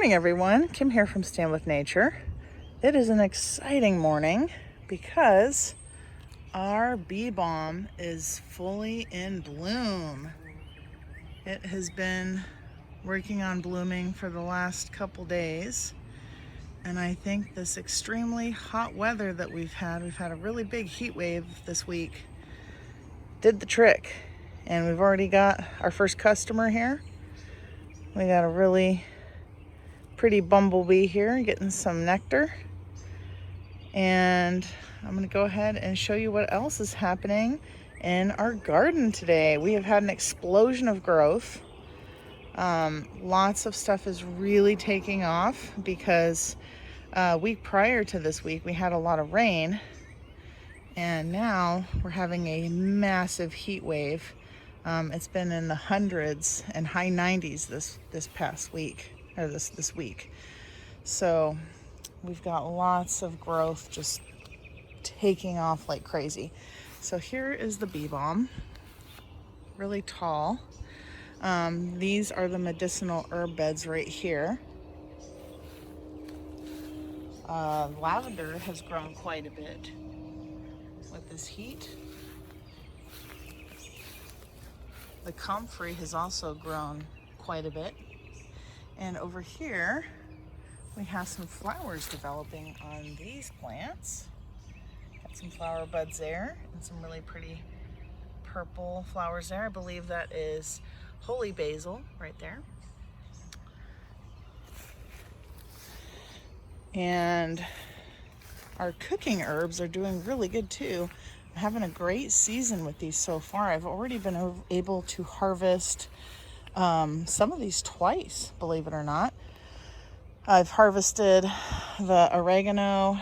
morning, everyone. Kim here from Stand With Nature. It is an exciting morning because our bee balm is fully in bloom. It has been working on blooming for the last couple days, and I think this extremely hot weather that we've had a really big heat wave this week, did the trick. And we've already got our first customer here. We got a really pretty bumblebee here getting some nectar, and I'm going to go ahead and show you what else is happening in our garden today. We have had an explosion of growth. Lots of stuff is really taking off because week prior to this week we had a lot of rain, and now we're having a massive heat wave. It's been in the hundreds and high 90s this past week, or this week. So we've got lots of growth just taking off like crazy. So here is the bee balm, really tall. These are the medicinal herb beds right here. Lavender has grown quite a bit with this heat. The comfrey has also grown quite a bit. And over here, we have some flowers developing on these plants. Got some flower buds there and some really pretty purple flowers there. I believe that is holy basil right there. And our cooking herbs are doing really good too. I'm having a great season with these so far. I've already been able to harvest some of these twice, believe it or not. I've harvested the oregano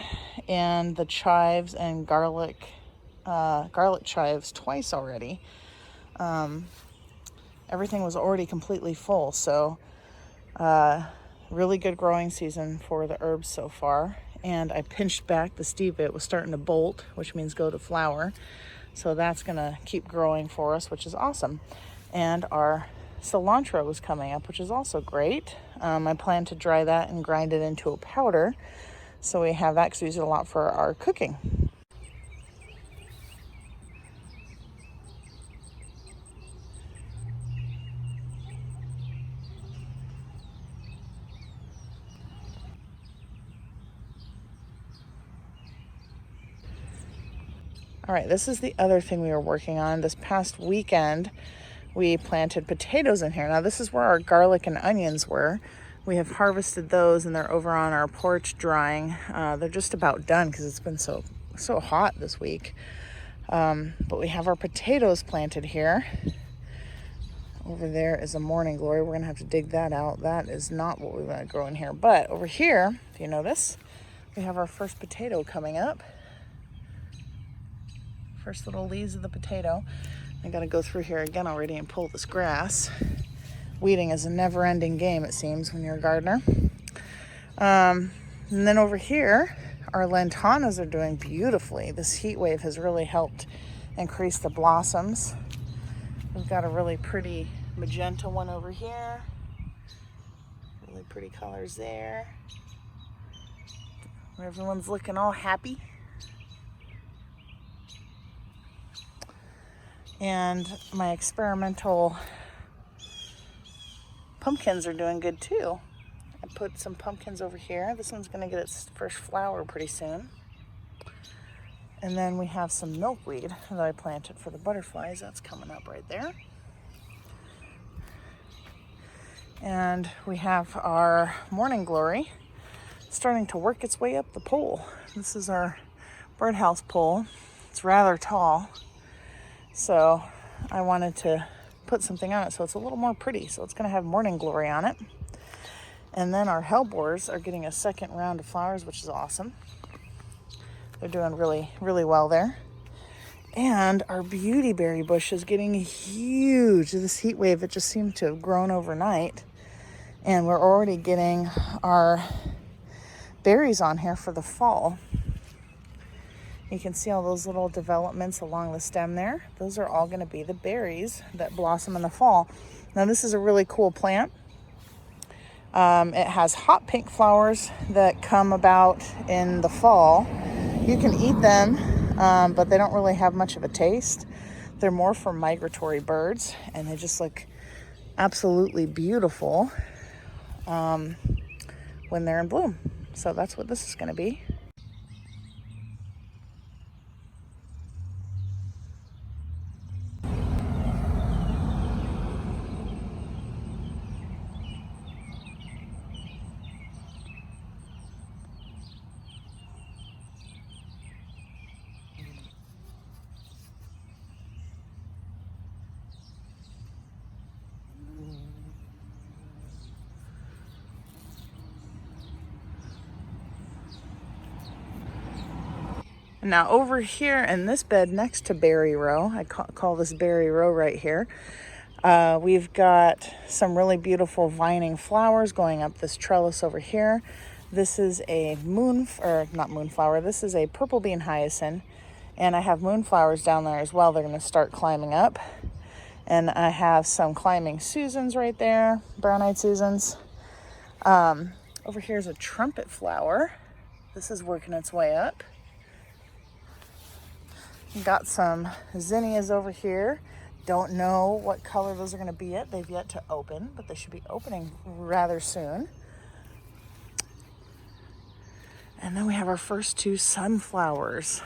and the chives and garlic chives twice already. Everything was already completely full, so really good growing season for the herbs so far. And I pinched back the stevia. It was starting to bolt, which means go to flower. So that's gonna keep growing for us, which is awesome. And our cilantro is coming up, which is also great. I plan to dry that and grind it into a powder. So we have that because we use it a lot for our cooking. All right, this is the other thing we were working on. This past weekend, we planted potatoes in here. Now, this is where our garlic and onions were. We have harvested those, and they're over on our porch drying. They're just about done because it's been so hot this week. But we have our potatoes planted here. Over there is a morning glory. We're gonna have to dig that out. That is not what we want to grow in here. But over here, if you notice, we have our first potato coming up. First little leaves of the potato. I gotta go through here again already and pull this grass. Weeding is a never-ending game, it seems, when you're a gardener. And then over here, our lantanas are doing beautifully. This heat wave has really helped increase the blossoms. We've got a really pretty magenta one over here. Really pretty colors there. Everyone's looking all happy. And my experimental pumpkins are doing good too. I put some pumpkins over here. This one's gonna get its first flower pretty soon. And then we have some milkweed that I planted for the butterflies. That's coming up right there. And we have our morning glory starting to work its way up the pole. This is our birdhouse pole. It's rather tall. So I wanted to put something on it so it's a little more pretty. So it's going to have morning glory on it. And then our hellebores are getting a second round of flowers, which is awesome. They're doing really, really well there. And our beautyberry bush is getting huge. This heat wave, it just seemed to have grown overnight. And we're already getting our berries on here for the fall. You can see all those little developments along the stem there. Those are all going to be the berries that blossom in the fall. Now this is a really cool plant. It has hot pink flowers that come about in the fall. You can eat them, but they don't really have much of a taste. They're more for migratory birds, and they just look absolutely beautiful when they're in bloom. So that's what this is going to be. Now over here in this bed next to berry row, I call this berry row right here, we've got some really beautiful vining flowers going up this trellis over here. This is a not moonflower, this is a purple bean hyacinth, and I have moonflowers down there as well. They're going to start climbing up. And I have some climbing Susans right there, brown-eyed Susans. Over here is a trumpet flower. This is working its way up. Got some zinnias over here. Don't know what color those are going to be yet. They've yet to open, but they should be opening rather soon. And then we have our first two sunflowers.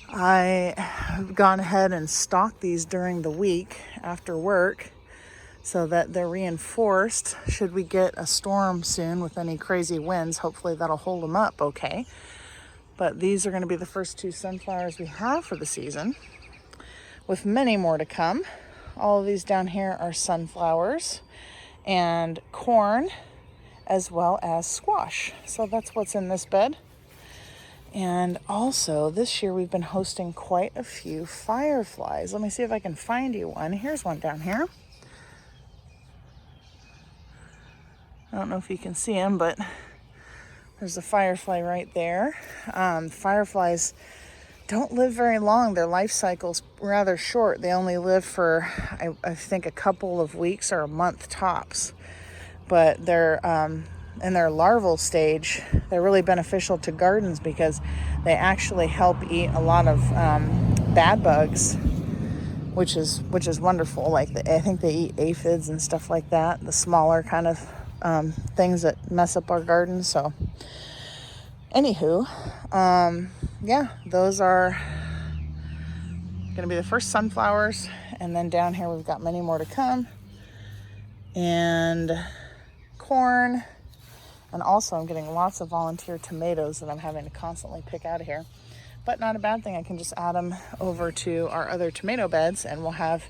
I have gone ahead and stocked these during the week after work so that they're reinforced. Should we get a storm soon with any crazy winds, hopefully that'll hold them up okay. But these are going to be the first two sunflowers we have for the season, with many more to come. All of these down here are sunflowers and corn, as well as squash. So that's what's in this bed. And also this year we've been hosting quite a few fireflies. Let me see if I can find you one. Here's one down here. I don't know if you can see him, but there's a firefly right there. Fireflies don't live very long. Their life cycle's rather short. They only live for, I think, a couple of weeks or a month tops. But they're in their larval stage, they're really beneficial to gardens because they actually help eat a lot of bad bugs, which is wonderful. Like I think they eat aphids and stuff like that, the smaller kind of things that mess up our gardens. So anywho, yeah, those are gonna be the first sunflowers, and then down here we've got many more to come, and corn, and also I'm getting lots of volunteer tomatoes that I'm having to constantly pick out of here, but not a bad thing. I can just add them over to our other tomato beds, and we'll have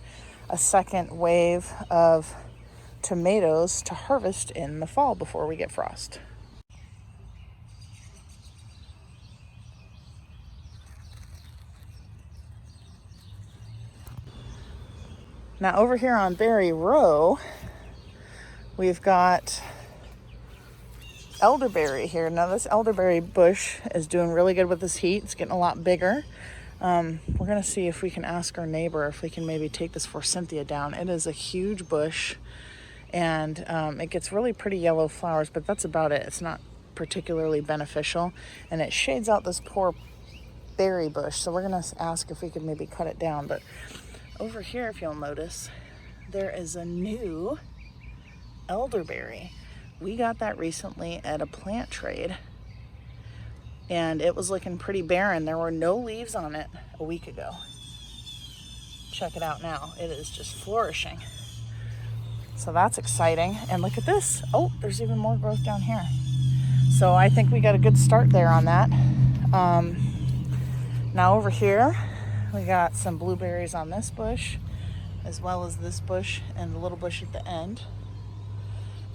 a second wave of tomatoes to harvest in the fall before we get frost. Now over here on Berry Row, we've got elderberry here. Now this elderberry bush is doing really good with this heat. It's getting a lot bigger. We're going to see if we can ask our neighbor if we can maybe take this forsythia down. It is a huge bush, and it gets really pretty yellow flowers, but that's about it. It's not particularly beneficial, and it shades out this poor berry bush. So we're going to ask if we could maybe cut it down. But over here, if you'll notice, there is a new elderberry. We got that recently at a plant trade, and it was looking pretty barren. There were no leaves on it a week ago. Check it out now. It is just flourishing. So that's exciting. And look at this. Oh, there's even more growth down here. So I think we got a good start there on that. Now over here, we got some blueberries on this bush, as well as this bush and the little bush at the end.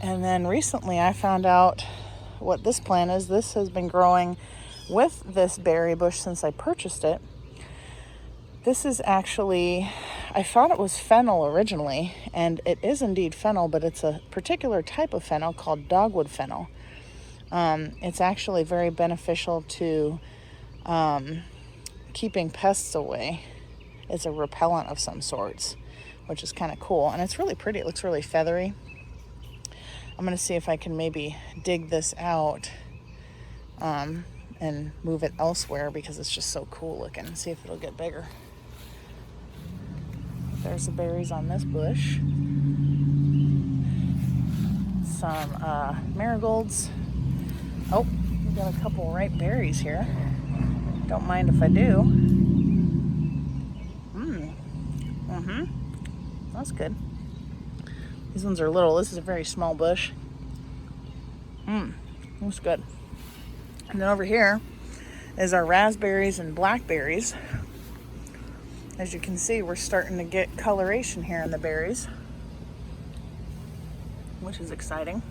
And then recently I found out what this plant is. This has been growing with this berry bush since I purchased it. This is actually, I thought it was fennel originally, and it is indeed fennel, but it's a particular type of fennel called dogwood fennel. It's actually very beneficial to keeping pests away. It's a repellent of some sorts, which is kind of cool, and it's really pretty. It looks really feathery. I'm going to see if I can maybe dig this out and move it elsewhere because it's just so cool looking. See if it'll get bigger. There's the berries on this bush. Some marigolds. Oh, we got a couple ripe berries here. Don't mind if I do. That's good. These ones are little. This is a very small bush. That's good. And then over here is our raspberries and blackberries. As you can see, we're starting to get coloration here in the berries, which is exciting.